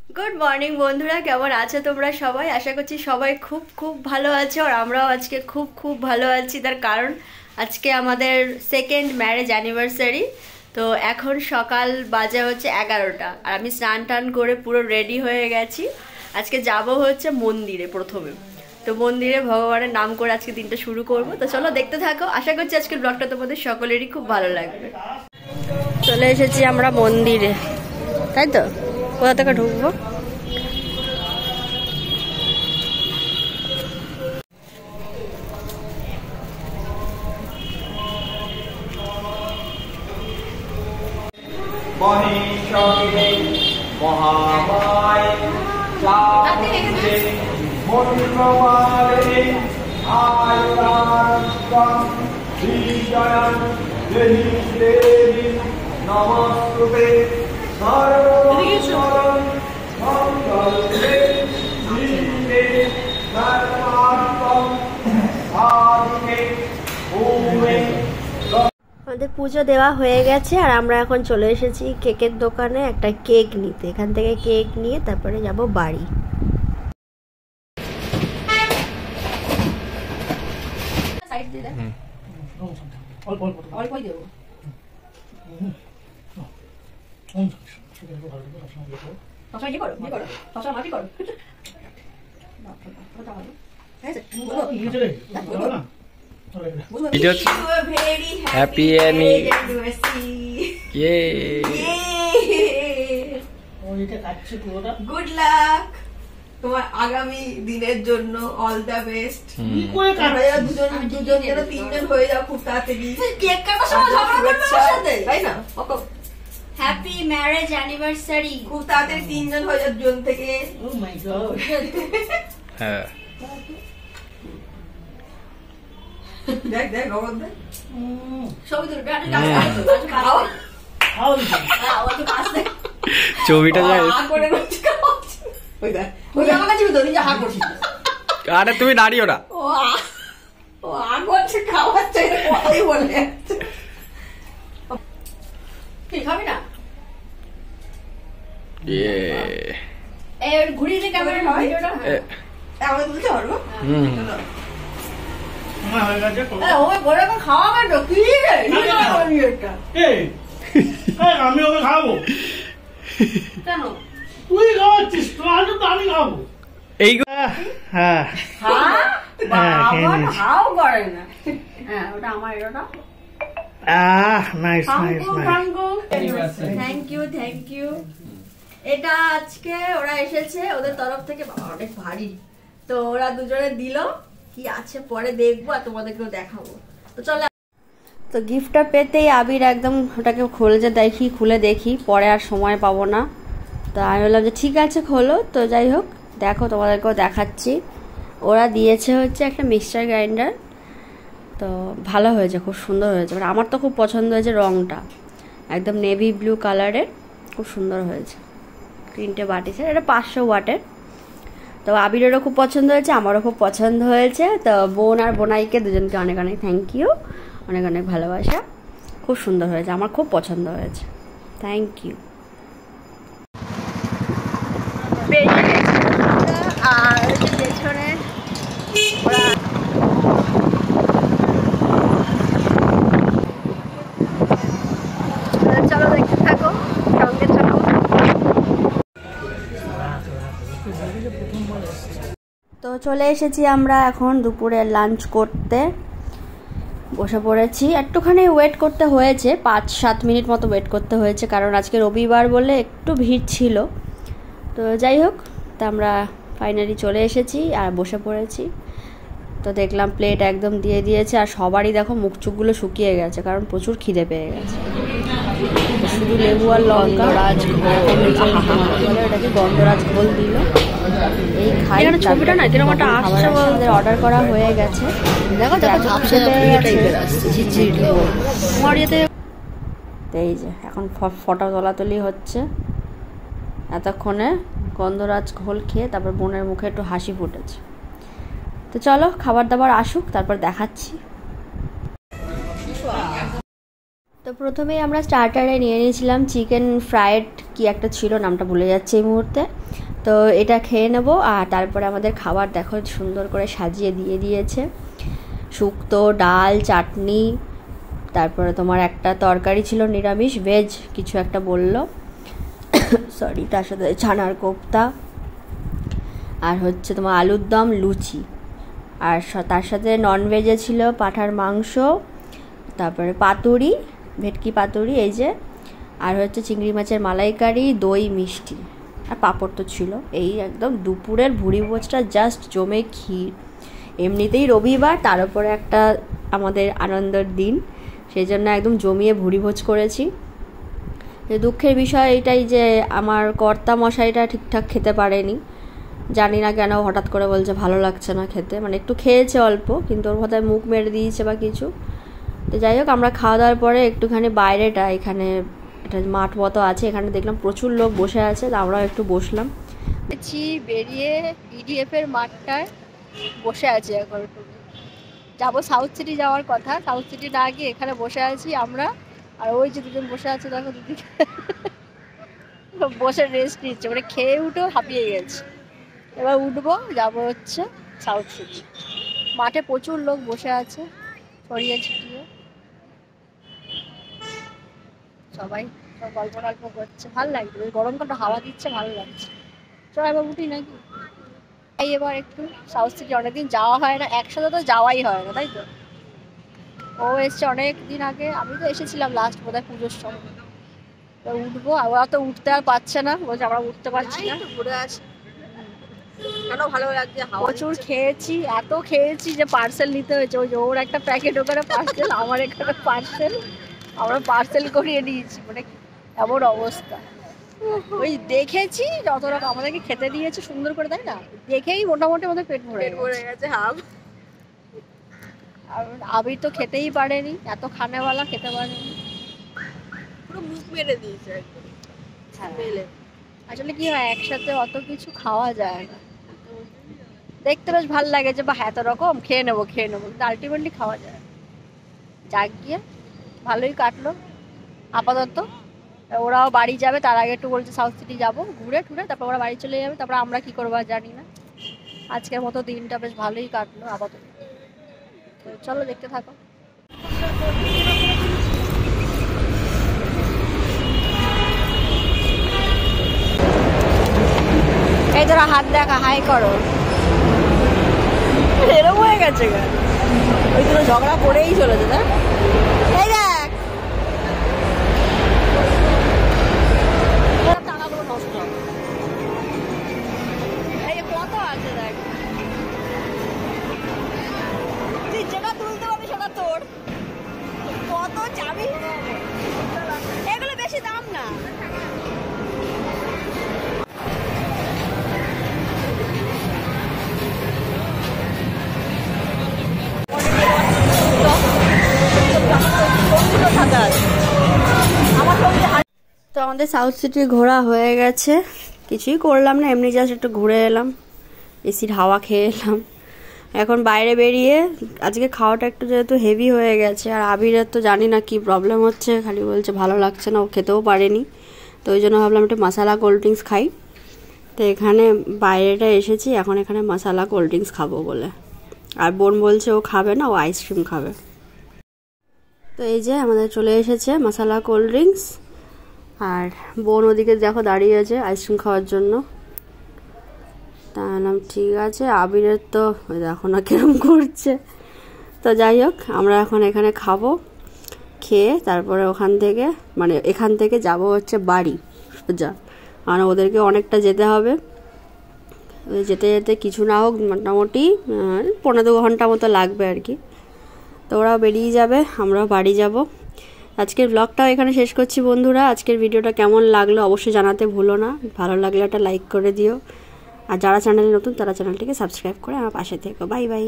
Good morning বন্ধুরা, কেমন আছো তোমরা সবাই? আশা করছি সবাই খুব খুব ভালো আছো। আর আমরাও আজকে খুব খুব ভালো আছি। তার কারণ আজকে আমাদের সেকেন্ড ম্যারেজ অ্যানিভার্সারি। তো এখন সকাল বাজে হচ্ছে 11টা, আর আমি স্নান টান করে পুরো রেডি হয়ে গেছি। আজকে যাব হচ্ছে মন্দিরে প্রথমে। তো মন্দিরে ভগবানের নাম করে আজকে দিনটা শুরু করব। তো চলো দেখতে থাকো। আশা করছি আজকের ব্লগটা তোমাদের সকলেরই খুব ভালো লাগবে। চলে এসেছি আমরা মন্দিরে, তাই তো? কোথা থেকে ঢুকবো? মহেশ্বরে মহামায় চাঁদে মন্ত্রমালে আয়ুরানন্দম বিজয়ং দেহি দেবী নমস্তুতে সর্বশরণ মঙ্গলে শিবে সর্বার্থম সাধিকে ওমে। আমাদের পুজো দেওয়া হয়ে গেছে, আর আমরা এখন চলে এসেছি কেকের দোকানে একটা কেক নিতে। এখান থেকে কেক নিয়ে তারপরে যাব বাড়ি। Happy anniversary. গুড লাক তোমার আগামী দিনের জন্য, অল দ্য বেস্ট। দুজন যেন তিনজন হয়ে যাও খুব তাড়াতাড়ি। কেক কাটার সময় ঝগড়া করবে ওর সাথে, তাই না? Happy marriage anniversary. খুব তাড়াতাড়ি তিনজন হয়ে যাও দুজন থেকে। ও মাই গড। হ্যাঁ, দেখ দেখ নগদ দেখ ছবি তুলবে। ছবিটা যায়। আরে তুমি দাঁড়িও না। ও আগছে খাওয়াচ্ছে কথাই বলে। কি খাবি না? ঘুরিয়ে দিয়ে ক্যামেরা ভিডিওটা আমি তুলতে পারবো। আমি ওকে খাবো। কেন তুই খাওয়াচ্ছিস? তো আজ তো আমি খাবো। এই হ্যাঁ হাও করে না। হ্যাঁ ওটা আমার, এটা nice nice thank you thank you. এটা আজকে ওরা এসেছে ওদের তরফ থেকে। বাবা অনেক ভারী। তো ওরা দুজনে দিল, কি আছে পরে দেখবো আর তোমাদেরকেও দেখাবো। তো চলো। তো গিফটটা পেতেই আবির একদম ওটাকে খুলে দেখি, পরে আর সময় পাবো না। তো আমি বললাম যে ঠিক আছে খোলো। তো যাই হোক, দেখো তোমাদেরকেও দেখাচ্ছি। ওরা দিয়েছে হচ্ছে একটা মিক্সচার গ্রাইন্ডার। তো ভালো হয়েছে, খুব সুন্দর হয়েছে। মানে আমার তো খুব পছন্দ হয়েছে রঙটা, একদম নেভি ব্লু কালারের, খুব সুন্দর হয়েছে। 3টে বাটি সেট, এটা 500 ওয়াটের। তো আবিরেরও খুব পছন্দ হয়েছে, আমারও খুব পছন্দ হয়েছে। তো বোন আর বোনাইকে দুজনকে অনেক অনেক থ্যাংক ইউ, অনেক অনেক ভালোবাসা। খুব সুন্দর হয়েছে, আমার খুব পছন্দ হয়েছে। Thank you. আর পেছনে ওরা চলো দেখতে থাকো, সঙ্গে থাকো। তো চলে এসেছি আমরা এখন দুপুরে লাঞ্চ করতে। বসে পড়েছি। একটুখানি ওয়েট করতে হয়েছে, 5-7 মিনিট মতো ওয়েট করতে হয়েছে, কারণ আজকে রবিবার বলে একটু ভিড় ছিল। তো যাই হোক, তা আমরা ফাইনালি চলে এসেছি আর বসে পড়েছি। তো দেখলাম প্লেট একদম দিয়ে দিয়েছে, আর সবারই দেখো মুখ চুখগুলো শুকিয়ে গেছে, কারণ প্রচুর খিদে পেয়ে গেছে। শুধু লেবু আর লঙ্কা, ওটাকে গন্ধরাজ ঘোল দিল। এই খাই ছবিটা না এরকম একটা আসছে, অর্ডার করা হয়ে গেছে। দেখো এই যে এখন ফটো তোলাতুলি হচ্ছে। এতক্ষণে গন্ধরাজ ঘোল খেয়ে তারপর বোনের মুখে একটু হাসি ফুটেছে। তো চলো খাবার দাবার আসুক, তারপর দেখাচ্ছি। তো প্রথমেই আমরা স্টার্টারে নিয়ে নিয়েছিলাম চিকেন ফ্রাইড কি একটা ছিল, নামটা ভুলে যাচ্ছে এই মুহূর্তে। তো এটা খেয়ে নেব, আর তারপরে আমাদের খাবার দেখো সুন্দর করে সাজিয়ে দিয়ে দিয়েছে, শুক্তো, ডাল, চাটনি, তারপরে তোমার একটা তরকারি ছিল নিরামিষ, ভেজ কিছু একটা বললো সরি, তার সাথে ছানার কোপ্তা, আর হচ্ছে তোমার আলুর দম, লুচি, আর তার সাথে ননভেজে ছিল পাঁঠার মাংস, তারপরে পাতুরি, ভেটকি পাতুরি এই যে, আর হচ্ছে চিংড়ি মাছের মালাইকারি, দই, মিষ্টি, আর পাঁপড় তো ছিল। এই একদম দুপুরের ভুড়ি ভোজটা জাস্ট জমে ক্ষীর। এমনিতেই রবিবার, তার উপরে একটা আমাদের আনন্দের দিন, সেই জন্য একদম জমিয়ে ভুড়ি ভোজ করেছি। দুঃখের বিষয় এটাই যে আমার কর্তা মশাইটা ঠিকঠাক খেতে পারেনি, জানি না কেন হঠাৎ করে বলছে ভালো লাগছে না খেতে, মানে একটু খেয়েছে অল্প, কিন্তু ওর বোধহয় মুখ মেরে দিয়েছে বা কিছু। তো যাই হোক, আমরা খাওয়া দাওয়ার পরে একটুখানি বাইরেটা, এখানে একটা মাঠ মতো আছে, এখানে দেখলাম প্রচুর লোক বসে আছে, তো আমরাও একটু বসলাম। বেরিয়ে ইডিএফের মাঠটায় বসে আছি, এখন যাবো সাউথ সিটি যাওয়ার কথা, সাউথ সিটি না গিয়ে এখানে বসে আছি আমরা। আর ওই যে দুজন বসে আছে দেখো, দুদিকে বসে রেস্ট নিচ্ছে, মানে খেয়ে উঠেও হাঁপিয়ে গেছে। এবার উঠবো, যাবো হচ্ছে সাউথ সিটি। মাঠে প্রচুর লোক বসে আছে ছড়িয়ে ছিটিয়ে, সবাই সব গল্প টল্প করছে, ভালো লাগছে, গরমকালটা হাওয়া দিচ্ছে, ভালো লাগছে। চল এবার উঠি নাকি। এই এবার একটু সাউথ সিটি অনেকদিন যাওয়া হয় না, একসাথে তো যাওয়াই হয় না, তাই তো। ও এসছে অনেক দিন আগে, আমি তো এসেছিলাম লাস্ট বোধহয় পুজোর সময়। তো উঠবো, ওরা তো উঠতে আর পারছে না, বলছে আমরা উঠতে পারছি না, ঘুরে আসি। কেন ভালো লাগছে, প্রচুর খেয়েছি, এত খেয়েছি যে পার্সেল নিতে হয়েছে। ওই যে ওর একটা প্যাকেট ওখানে পার্সেল, আমার এখানে পার্সেল, আমরা পার্সেল করিয়ে নিয়েছি, মানে এমন অবস্থা। ওই দেখেছি যত রকম আমাদেরকে খেতে দিয়েছে সুন্দর করে, তাই না, দেখেই মোটামুটি আমাদের পেট ভরে গেছে হাফ। আর আবির তো খেতেই পারেনি, এত খানেওয়ালা খেতে পারেনি, পুরো মুখ মেরে দিয়েছে একদম। আসলে কি হয়, একসাথে অত কিছু খাওয়া যায় না, দেখতে বেশ ভালো লাগে যে বা এত রকম খেয়ে নেবো কিন্তু আলটিমেটলি খাওয়া যায়। যাক গিয়ে ভালোই কাটলো আপাতত। ওরাও বাড়ি যাবে, তার আগে একটু বলছে সাউথ সিটি যাবো, ঘুরে টুরে তারপর ওরা বাড়ি চলে যাবে, তারপর আমরা কি করবো আর জানি না। আজকের মতো দিনটা বেশ ভালোই কাটলো আপাতত। চলো দেখতে থাকো। এই তোরা হাত দেখা, হাই করো, এরকম হয়ে গেছে গা, ওই তোরা ঝগড়া করেই চলেছে না। এই দেখ টাকাগুলো নষ্ট, এই কত আছে দেখ, তুই যেটা তুলতে পারবি সেটা তোর, কত চাবি, এগুলো বেশি দাম না। তো আমাদের সাউথ সিটি ঘোরা হয়ে গেছে, কিছুই করলাম না, এমনি জাস্ট একটু ঘুরে এলাম, এসির হাওয়া খেয়ে এলাম। এখন বাইরে বেরিয়ে আজকে খাওয়াটা একটু যেহেতু হেভি হয়ে গেছে, আর আবিরের তো জানি না কি প্রবলেম হচ্ছে, খালি বলছে ভালো লাগছে না, ও খেতেও পারেনি। তো ওই জন্য ভাবলাম একটু মশলা কোল্ড ড্রিঙ্কস খাই। তো এখানে বাইরেটা এসেছি, এখন এখানে মশলা কোল্ড ড্রিঙ্কস খাবো বলে, আর বোন বলছে ও খাবে না, ও আইসক্রিম খাবে। তো এই যে আমাদের চলে এসেছে মশলা কোল্ড ড্রিঙ্কস, আর বোন ওদিকে দেখো দাঁড়িয়ে আছে আইসক্রিম খাওয়ার জন্য। তা নাম ঠিক আছে, আবিরের তো দেখো না কিরম করছে। তো যাই হোক, আমরা এখন এখানে খাবো, খেয়ে তারপরে ওখান থেকে মানে এখান থেকে যাব হচ্ছে বাড়ি সোজা, আর ওদেরকে অনেকটা যেতে হবে, যেতে যেতে কিছু না হোক মোটামুটি 15 ঘন্টা মতো লাগবে আর কি। তো ওরাও বেরিয়ে যাবে, আমরাও বাড়ি যাব। আজকের ব্লগটাও এখানে শেষ করছি বন্ধুরা। আজকের ভিডিওটা কেমন লাগলো অবশ্যই জানাতে ভুলো না, ভালো লাগলে একটা লাইক করে দিও, আর যারা চ্যানেলে নতুন তারা চ্যানেলটিকে সাবস্ক্রাইব করে আমার পাশে থেকো। Bye bye.